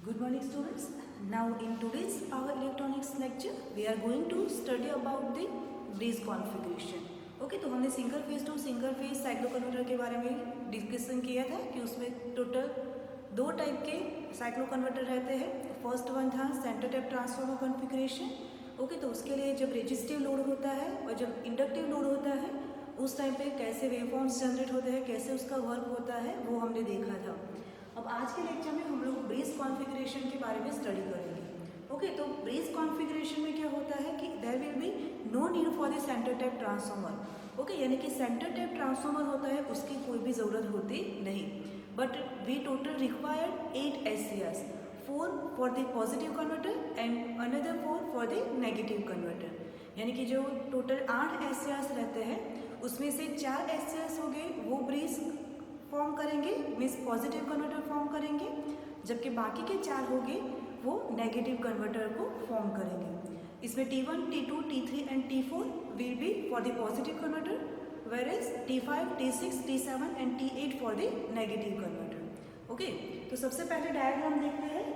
Good morning students. Now in today's power electronics lecture we are going to study about the bridge configuration. Okay तो हमने single phase two single phase cyclo converter के बारे में discussion किया था कि उसमें टोटल दो टाइप के साइक्लो कन्वर्टर रहते हैं. फर्स्ट वन था centre tap transformer configuration. Okay तो उसके लिए जब रेजिस्टिव लोड होता है और जब इंडक्टिव लोड होता है उस टाइम पे कैसे वेवफॉर्म्स जनरेट होते हैं, कैसे उसका वर्क होता है वो हमने देखा था. अब आज के लेक्चर में हम लोग ब्रिज कॉन्फ़िगरेशन के बारे में स्टडी करेंगे. ओके तो ब्रिज कॉन्फ़िगरेशन में क्या होता है कि there will be no need for the centre tap transformer. Okay यानी कि सेंटर टैप ट्रांसफार्मर होता है उसकी कोई भी ज़रूरत होती नहीं. But we total required 8 SCRs, 4 for the positive converter and another 4 for the negative converter. यानी कि जो टोटल 8 SCRs रहते हैं उसमें से 4 SCRs हो गए वो ब्रिज फॉर्म करेंगे, मीन्स पॉजिटिव कन्वर्टर फॉर्म करेंगे, जबकि बाकी के 4 हो गए वो नेगेटिव कन्वर्टर को फॉर्म करेंगे. इसमें T1, T2, T3 and T4 will be for the positive converter, whereas T5, T6, T7 and T8 for the negative converter. Okay तो सबसे पहले डायग्राम देखते हैं.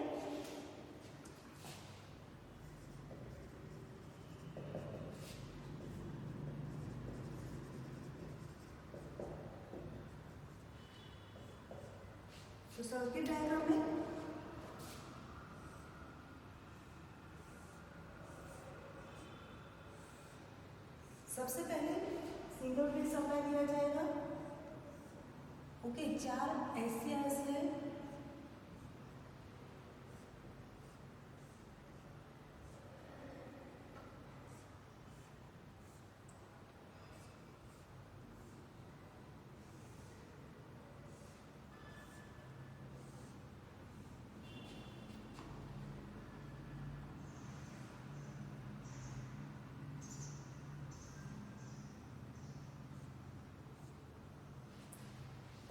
तो सर्किट डायग्राम में सबसे पहले सिंगल फेज सप्लाई दिया जाएगा. ओके 4 SCRs है.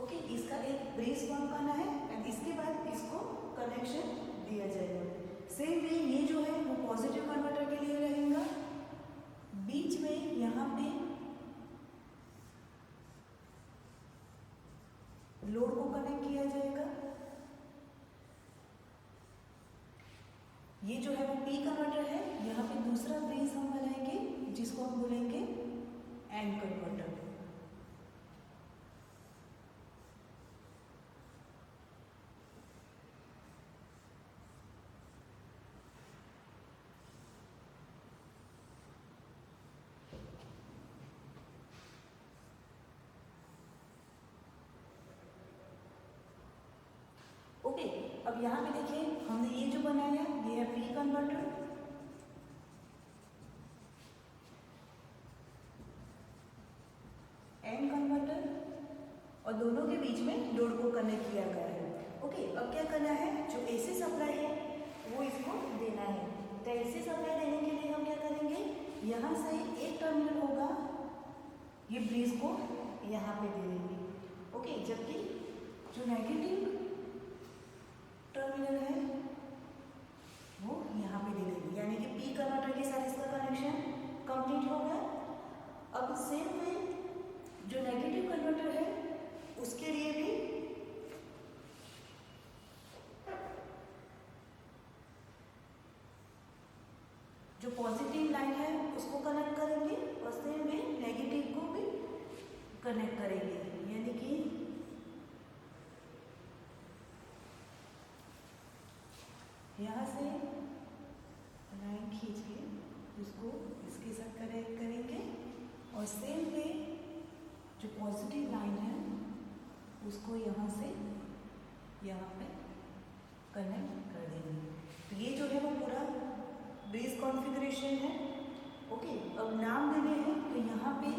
ओके इसका एक ब्रिज फॉर्म करना है एंड इसके बाद इसको कनेक्शन दिया जाएगा. सेम वे ये जो है वो पॉजिटिव कन्वर्टर के लिए रहेगा. बीच में यहाँ पे लोड को कनेक्ट किया जाएगा. ये जो है वो पी कन्वर्टर है. यहाँ पे दूसरा ब्रिज हम बनाएंगे जिसको हम बोलेंगे एंड कन्वर्टर. ओके अब यहाँ पे देखिए हमने ये जो बनाया ये है पी कन्वर्टर. एन कन्वर्टर और दोनों के बीच में लोड को कनेक्ट किया गया है. ओके अब क्या करना है, जो एसी सप्लाई है वो इसको देना है. तो एसी सप्लाई देने के लिए हम क्या करेंगे, यहाँ से एक टर्मिनल होगा, ये ब्रिज को यहाँ पे दे देंगे. ओके जबकि जो नेगेटिव टर्मिनल है वो यहाँ पे दे देंगे. यानी कि पी कन्वर्टर के साथ इसका कनेक्शन कंप्लीट हो गया. अब सेम वे जो नेगेटिव कन्वर्टर है उसके लिए भी जो पॉजिटिव लाइन है उसको कनेक्ट करेंगे और सेम वे नेगेटिव को भी कनेक्ट करेंगे. यानी कि यहाँ से लाइन खींच के इसको इसके साथ कनेक्ट करेंगे और सेम वे जो पॉजिटिव लाइन है उसको यहाँ से यहाँ पे कनेक्ट कर देंगे. तो ये जो है वो पूरा ब्रिज कॉन्फ़िगरेशन है. ओके अब नाम देने हैं तो यहाँ पे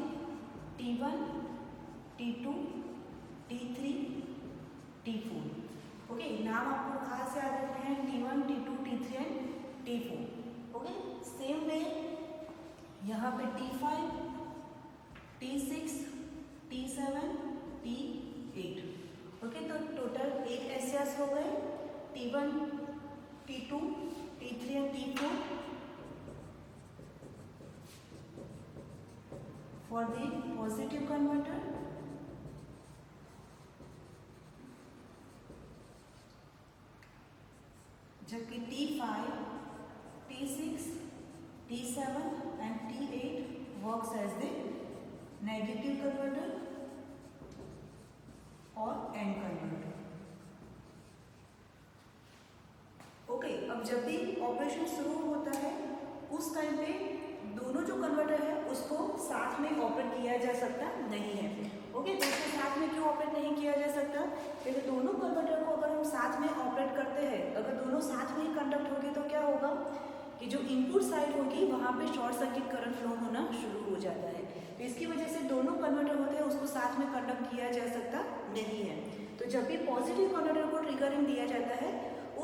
T1, T2, T3, T4. Okay नाम आपको खास याद रखने हैं T1, T2, T3 and T4. Okay same way यहाँ पे T5, T6, T7, T8. Okay तो टोटल 8 SCRs हो गए. T1, T2, T3 and T4 for the positive converter. जबकि T5, T6, T7 and T8 works as the negative converter और AND converter. Okay, अब जब भी ऑपरेशन शुरू होता है उस टाइम पे दोनों जो कन्वर्टर है उसको साथ में ऑपरेट किया जा सकता नहीं है. ओके, तो इसको साथ में क्यों ऑपरेट नहीं किया जा सकता? क्योंकि दोनों कन्वर्टर को अगर हम साथ में ऑपरेट करते हैं, अगर दोनों साथ में ही कंडक्ट होंगे तो क्या होगा कि जो इनपुट साइड होगी वहाँ पे शॉर्ट सर्किट करंट फ्लो होना शुरू हो जाता है. तो इसकी वजह से दोनों कन्वर्टर होते हैं उसको साथ में कंडक्ट किया जा सकता नहीं है. तो जब भी पॉजिटिव कन्वर्टर को ट्रिगरिंग दिया जाता है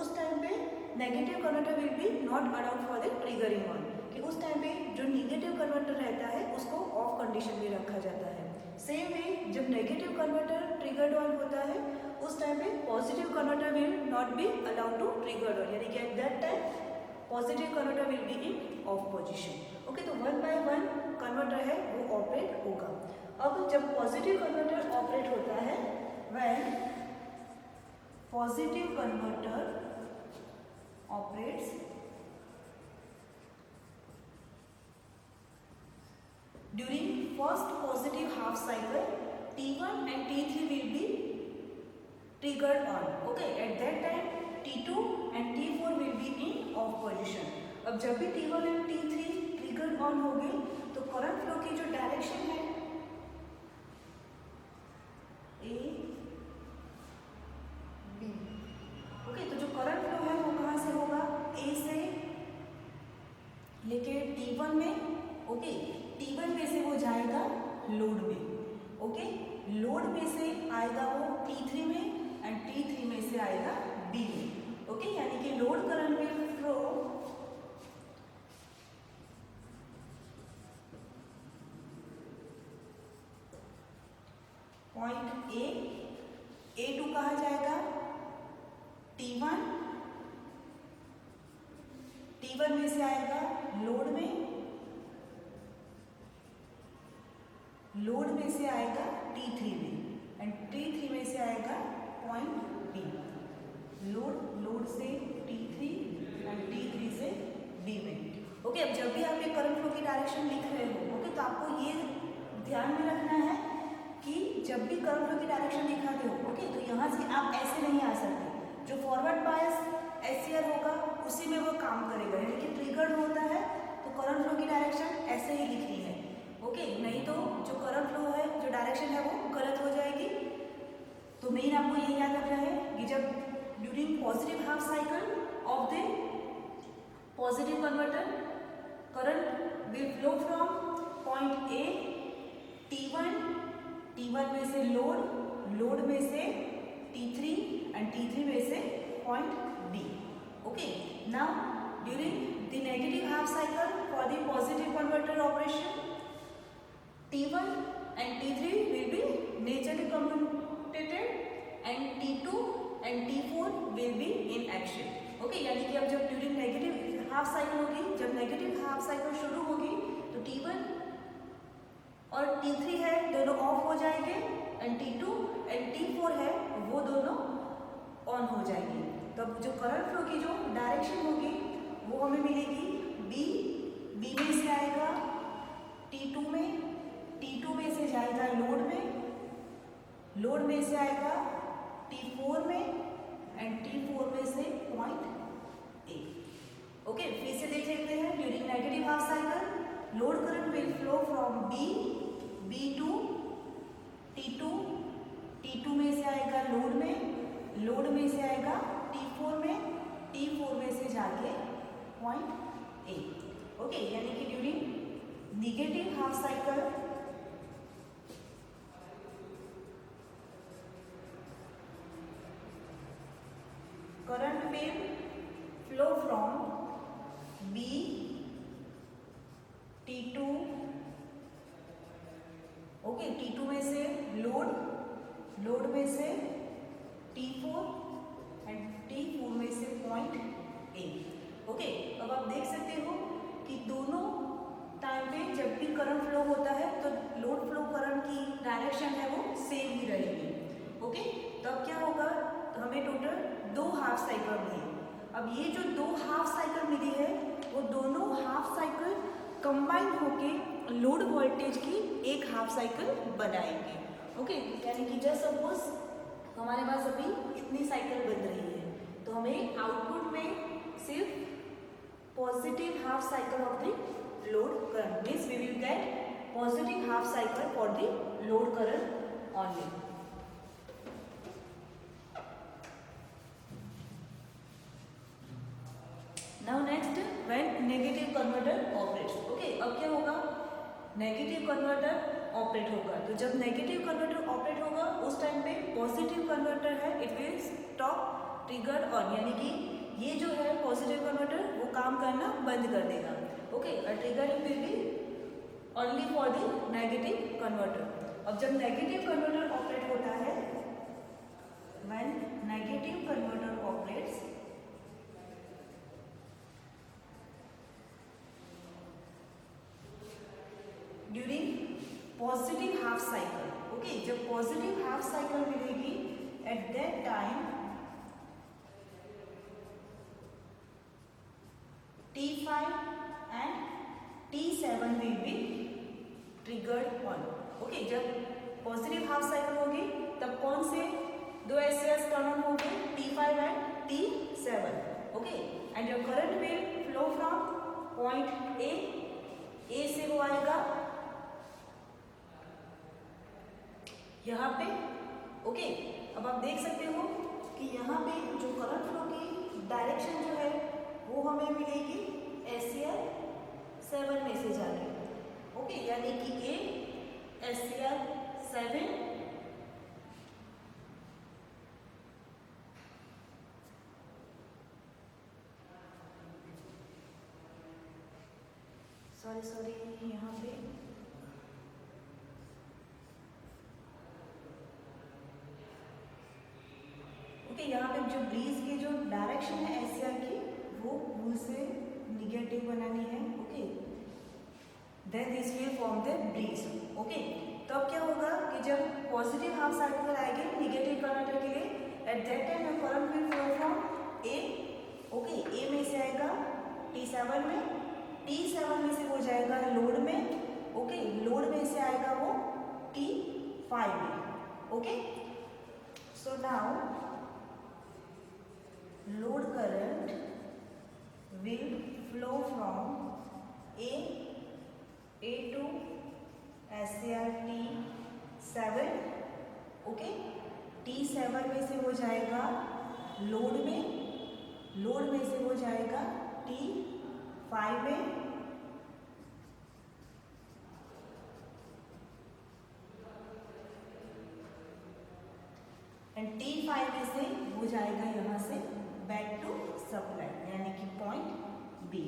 उस टाइम पे negative converter will B not allowed for the triggering on, कि उस टाइम पे जो नेगेटिव कन्वर्टर रहता है उसको ऑफ कंडीशन में रखा जाता है. सेम वे जब नेगेटिव कन्वर्टर ट्रिगर्ड ऑन होता है उस टाइम पे positive converter will not be allowed to triggered on, यानी कि at that time positive converter will be in off position. Okay, तो वन बाय वन कन्वर्टर है वो ऑपरेट होगा. अब जब पॉजिटिव कन्वर्टर ऑपरेट होता है, when positive converter operates during first positive half cycle, T1 and T3 will be triggered on. Okay, at that time T2 and T4 will be in off position. अब जब भी T1 and T3 triggered on होंगे तो current flow की जो direction है A, B. Okay, तो जो करंट फ्लो है वो कहाँ से होगा? A से लेके T1 में. ओके, T1 में से वो जाएगा लोड में. ओके, लोड में से आएगा वो T3 में एंड T3 में से आएगा B में. ओके, यानी कि लोड करंट में फ्लो पॉइंट A2 कहाँ जाएगा? T1 में से आएगा लोड में, लोड में से आएगा T3 में एंड T3 में से आएगा पॉइंट B. लोड से T3 एंड T3 से B में. ओके, अब जब भी आप ये करंट फ्लो की डायरेक्शन लिख रहे हो, ओके, तो आपको ये ध्यान में रखना है कि जब भी करंट फ्लो की डायरेक्शन दिखाते हो, ओके, तो यहाँ से आप ऐसे नहीं आ सकते. जो फॉरवर्ड बायस एससीआर होगा उसी में वो काम करेगा, यानी कि ट्रिगर्ड होता है तो करंट फ्लो की डायरेक्शन ऐसे ही लिखनी है. ओके, नहीं तो जो करंट फ्लो है जो डायरेक्शन है वो गलत हो जाएगी. तो मेन आपको ये याद रखना है कि जब during positive half cycle of the positive converter current will flow from point A T1 में से लोड में से T3 and T3 में से point B. Okay, now during the negative half cycle for the positive converter operation, T1 and T3 will be naturally commutated and T2 and T4 will be in action. Okay, यानी कि अब जब during negative half cycle होगी, जब negative half cycle शुरू होगी तो T1 और T3 है दोनों ऑफ हो जाएंगे एंड T2 एंड T4 है वो दोनों ऑन हो जाएंगे. तब जो करंट फ्लो की जो डायरेक्शन होगी वो हमें मिलेगी B में से आएगा T2 में से जाएगा लोड में से आएगा T4 में एंड T4 में से पॉइंट A. ओके, फिर से देख लेते हैं. During negative half cycle load current will flow from B to T2 में से आएगा लोड में से आएगा T4 में से जाके पॉइंट A. ओके, यानी कि during negative half cycle current will flow from B T2. Okay, T2 में से लोड में से T4 एंड T4 में से पॉइंट A. ओके, अब आप देख सकते हो कि दोनों टाइम पे जब भी करंट फ्लो होता है तो लोड फ्लो करंट की डायरेक्शन है वो सेम ही रहेगी. ओके, तो अब क्या होगा, तो हमें टोटल 2 हाफ साइकिल मिले. अब ये जो दो हाफ साइकिल मिली है वो दोनों हाफ साइकिल कंबाइन होके लोड वोल्टेज की एक हाफ साइकिल बनाएंगे। ओके, यानी कि जस्ट सपोज हमारे पास अभी इतनी साइकिल बन रही है, तो हमें आउटपुट में सिर्फ positive half cycle of the load current means we will get positive half cycle for the load current only. Now next when negative converter operates. Okay, अब क्या होगा, नेगेटिव कन्वर्टर ऑपरेट होगा। तो जब नेगेटिव कन्वर्टर ऑपरेट होगा उस time पे positive converter है it will stop trigger on, यानी कि ये जो है पॉजिटिव कन्वर्टर वो काम करना बंद कर देगा। Okay, triggering will be only for the negative converter. अब जब नेगेटिव कन्वर्टर ऑपरेट होता है, when negative converter operates during positive half cycle. Okay, जब पॉजिटिव हाफ साइकिल मिलेगी eight that time T5 and T7 will be triggered on. Okay, जब positive half cycle होगी तब कौन से दो एसियर्स टर्न ऑन होंगे, T5 and T7। Okay, and your current will flow from point A से वो आएगा यहाँ पे। ओके, अब आप देख सकते हो कि यहाँ पे जो करंट फ्लो की डायरेक्शन जो है वो हमें मिलेगी एसियर 7 में से जाके। ओके, यानी कि ए एसियर 7 सॉरी यहाँ पे ओके, यहाँ पे जो ब्रीज की जो डायरेक्शन है एसियर की वो मूल से निगेटिव बनानी है। Okay, then this will form the bridge. Okay, तो अब क्या होगा कि जब पॉजिटिव हाफ साइकिल आएगी निगेटिव कन्वर्टर के लिए, at that time current will flow from A. Okay, A में से आएगा T7 में, T7 में से वो जाएगा लोड में। ओके, लोड में से आएगा वो T5 में। Okay, so now load current will flow from A to SCR-T7। Okay, T7 में से वो जाएगा लोड में, लोड में से वो जाएगा T5 में। एंड T5 में से वो जाएगा यहाँ से बैक टू सप्लाई यानी कि पॉइंट बी।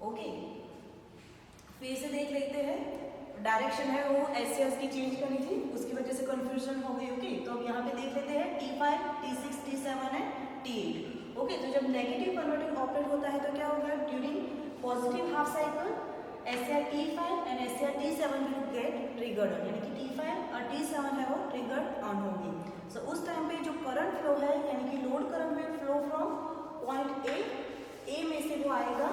ओके, फिर से देख लेते हैं, डायरेक्शन है वो एसियर्स की चेंज करनी थी, उसकी वजह से कंफ्यूजन हो गई। ओके, तो अब यहाँ पे देख लेते हैं T5, T6, T7 and T8। Okay, तो जब नेगेटिव कन्वर्टिंग ऑपरेट होता है तो क्या होगा, during positive half cycle SCR T5 and SCR T7 will get triggered on, यानी कि T5 और T7 है वो ट्रिगर्ड ऑन होंगी। सो उस टाइम पे जो करंट फ्लो है यानी कि load current will flow from point A में से वो आएगा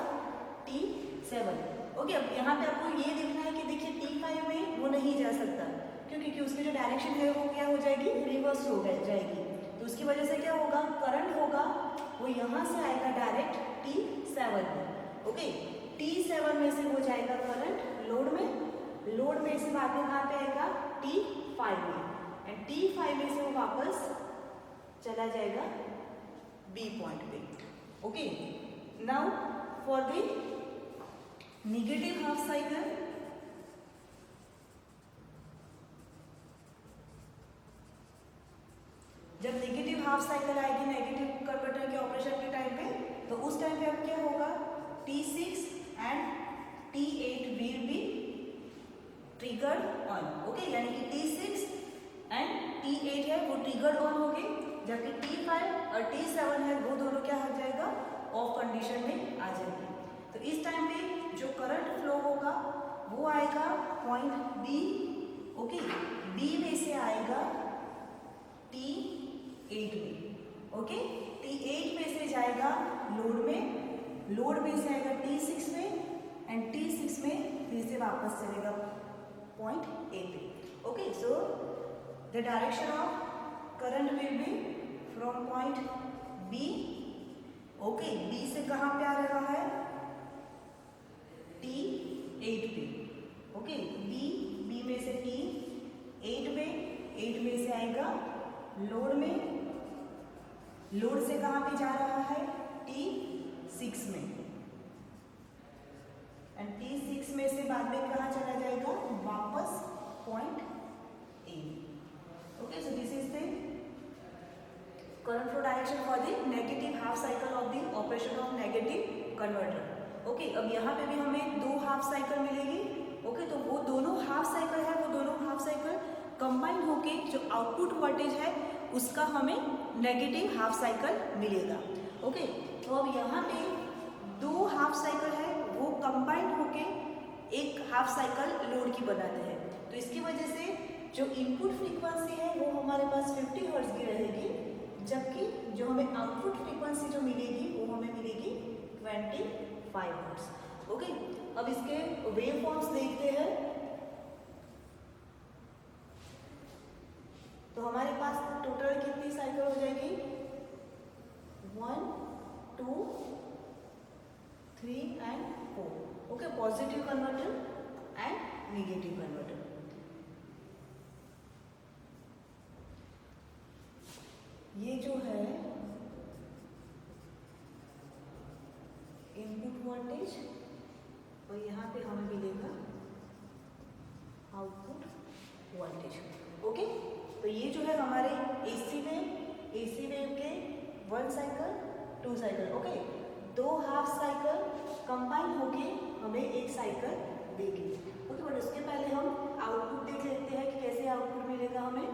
T7। ओके, अब यहाँ पे आपको ये देखना है कि देखिए T5 में वो नहीं जा सकता क्योंकि उसकी जो डायरेक्शन है वो क्या हो जाएगी, रिवर्स हो जाएगी। तो उसकी वजह से क्या होगा, करंट होगा वो यहाँ से आएगा डायरेक्ट T7 में। ओके, T7 में से वो जाएगा करंट लोड में, लोड में से बाद में कहाँ पे आएगा T5 में, एंड T5 में से वो वापस चला जाएगा B पॉइंट पे। Okay, now for the negative half cycle, जब नेगेटिव हाफ साइकिल आएगी नेगेटिव कन्वर्टर के ऑपरेशन के टाइम पे, तो उस टाइम पे अब क्या होगा, T6 and T8 will be triggered on. Okay, यानी कि T6 एंड T8 है वो ट्रिगर्ड ऑन हो गए, जबकि T5 और T7 है वो दोनों क्या हो जाएगा, ऑफ कंडीशन में आ जाएंगे। तो इस टाइम पे जो करंट फ्लो होगा वो आएगा पॉइंट बी। ओके, बी में से आएगा T8 में। ओके, T8 T8 में से जाएगा लोड में से आएगा T6 में एंड T6 में फिर से वापस चलेगा पॉइंट A पे. Okay, so the direction of current will be from point B. Okay, B से कहाँ पे आ रहा है? T8 पे. ओके, B में से T8 में से आएगा लोड से कहाँ पे जा रहा है? T6 में एंड T6 में से बाद में कहाँ चला जाएगा? वापस point A. Okay, so this is the current flow direction for the negative half cycle of the operation of negative converter. Okay, अब यहाँ पे भी हमें 2 हाफ साइकिल मिलेगी. ओके, तो वो दोनों हाफ साइकिल कंबाइन होके जो आउटपुट वोल्टेज है उसका हमें नेगेटिव हाफ साइकिल मिलेगा. ओके, तो अब यहाँ पे 2 हाफ साइकिल है वो कंबाइन होके एक हाफ साइकिल लोड की बनाते हैं. तो इसकी वजह से जो इनपुट फ्रीक्वेंसी है वो हमारे पास 50 हर्ट्ज की रहेगी, जबकि जो हमें आउटपुट फ्रीक्वेंसी जो मिलेगी वो हमें मिलेगी 25 हर्ट्ज. ओके, अब इसके वेव फॉर्म्स देखते हैं. तो हमारे पास टोटल कितनी साइकिल हो जाएगी? 1, 2, 3 and 4. Okay, positive converter and negative converter. ये जो है इनपुट वोल्टेज और यहाँ पे हमें मिलेगा आउटपुट वोल्टेज. ओके, तो ये जो है हमारे एसी वेव के 1 cycle 2 cycle. Okay, 2 half cycle combine होके हमें एक साइकिल देगी. ओके, बट उसके पहले हम आउटपुट देख लेते हैं कि कैसे आउटपुट मिलेगा हमें.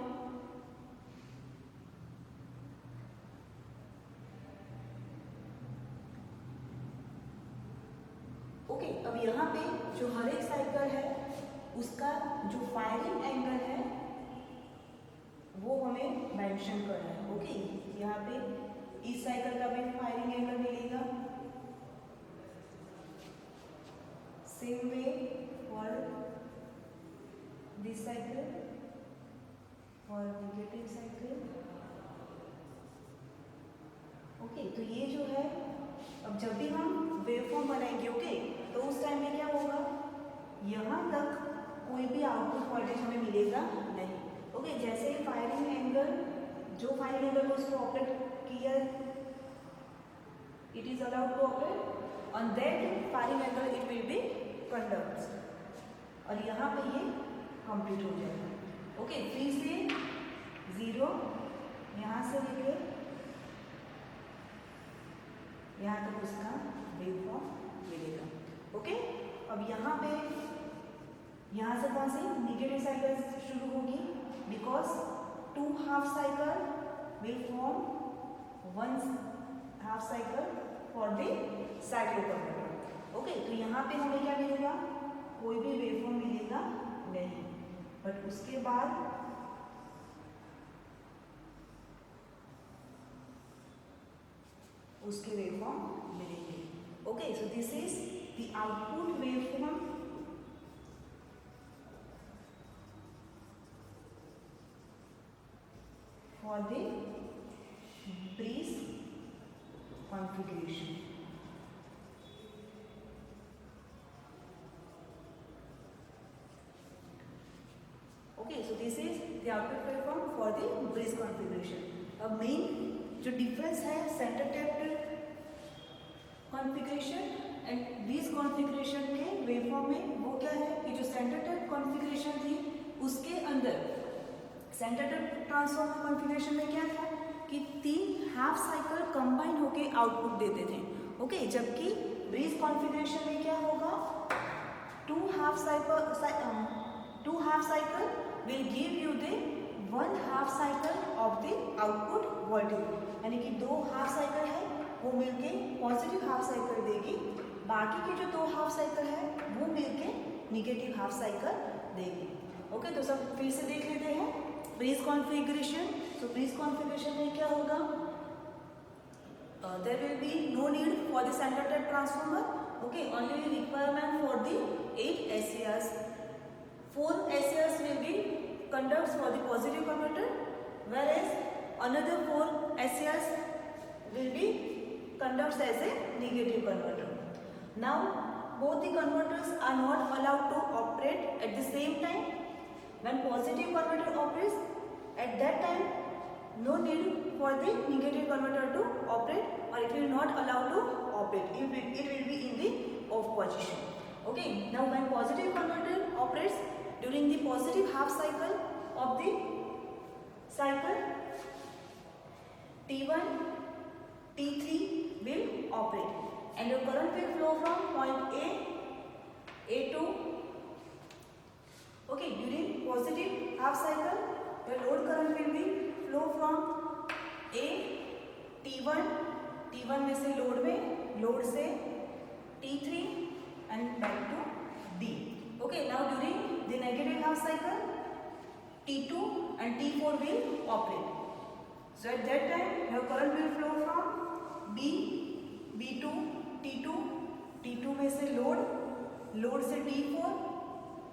ओके, अब यहाँ पे जो हर एक साइकिल है उसका जो फायरिंग एंगल है वो हमें मेंशन करना है. ओके, यहाँ पे इस साइकिल का भी फायरिंग एंगल मिलेगा. Same way for this cycle और नेगेटिव साइकिल. ओके, तो ये जो है अब जब भी हम वेवफॉर्म बनाएंगे ओके, तो उस टाइम में क्या होगा? यहाँ तक कोई भी आउटपुट वोल्टेज हमें मिलेगा नहीं. ओके, जैसे ही फायरिंग एंगल को उसको ऑपरेट किया, it is allowed to operate on that firing angle it will be conduct और यहाँ पे ये कंप्लीट हो जाएगा. ओके, फिर से 0 यहाँ से लेके यहाँ तक उसका वेवफॉर्म मिलेगा. ओके, अब यहाँ से कौन सी नेगेटिव साइकिल शुरू होगी? Because 2 half cycle will form 1 half cycle for the cycloconverter. Okay, तो यहाँ पे हमें क्या मिलेगा? कोई भी वेवफॉर्म मिलेगा नहीं, बट उसके बाद उसके वेवफॉर्म मिलेंगे. Okay, so this is the output waveform for the breeze configuration. Okay, so this is the output waveform for the breeze configuration. अब मेन जो डिफरेंस है centre tapped configuration and bridge configuration के waveform में वो क्या है कि जो सेंटर टैप्ड कॉन्फ़िगरेशन थी उसके अंदर सेंटर टैप ट्रांसफॉर्मर कॉन्फ़िगरेशन में क्या था कि 3 हाफ साइकिल कंबाइन होके आउटपुट देते थे. ओके, जबकि ब्रीज कॉन्फ़िगरेशन में क्या होगा? 2 half cycle will give you the 1 half cycle of the output voltage. यानी कि 2 हाफ साइकिल है वो मिलके पॉजिटिव हाफ साइकिल देगी, बाकी के जो 2 हाफ साइकिल है वो मिलके निगेटिव हाफ साइकिल देगी. ओके, तो सब फिर से देख लेते हैं ब्रीज कॉन्फ़िगरेशन. तो ब्रीज कॉन्फ़िगरेशन में क्या होगा? there will be no need for the center tap transformer. Okay, only requirement for the 8 SCRs. 4 SCRs will be conducts for the positive converter, whereas another 4 SCRs will be conducts as a negative converter. Now both the converters are not allowed to operate at the same time. When positive converter operates, at that time no need for the negative converter to operate, or it will not allow to operate. It will be in the off position. Okay, now when positive converter operates during the positive half cycle of the cycle, T1, T3 will operate and your current will flow from point A to, okay, during positive half cycle your load current will be flow from A, T1 में से load से T3 and back to D. Okay, now during the negative half cycle T2 and T4 will operate. So at that time your current will flow from B2, T2 में से load से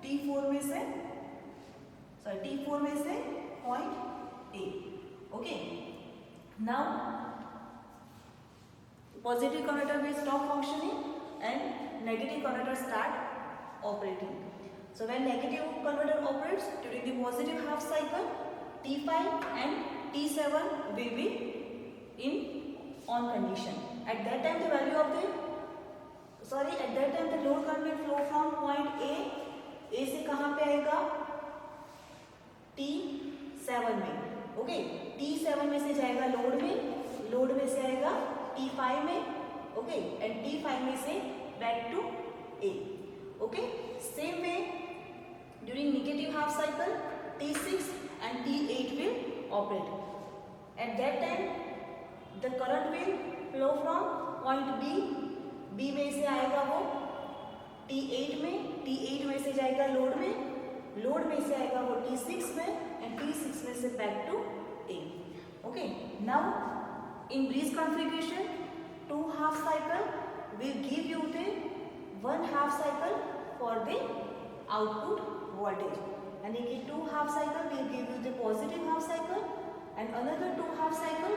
T4 में से point A. Okay, now positive converter will stop functioning and negative converter start operating. So when negative converter operates during the positive half cycle, T5 and T7 will be in on condition. At that time the value of the load current will flow from point A से कहाँ पे आएगा? T7 में. Okay, T7 में से जाएगा load में से आएगा T5 में. Okay, and T5 में से back to A. Okay, same way during negative half cycle T6 and T8 will operate. At that time the current will flow from point B में से आएगा वो T8 में से जाएगा लोड में से आएगा वो T6 में and T6 में से back to A. Okay, now in breeze configuration 2 half cycle will give you the 1 half cycle for the output voltage, and 2 half cycle will give you the positive half cycle and another 2 half cycle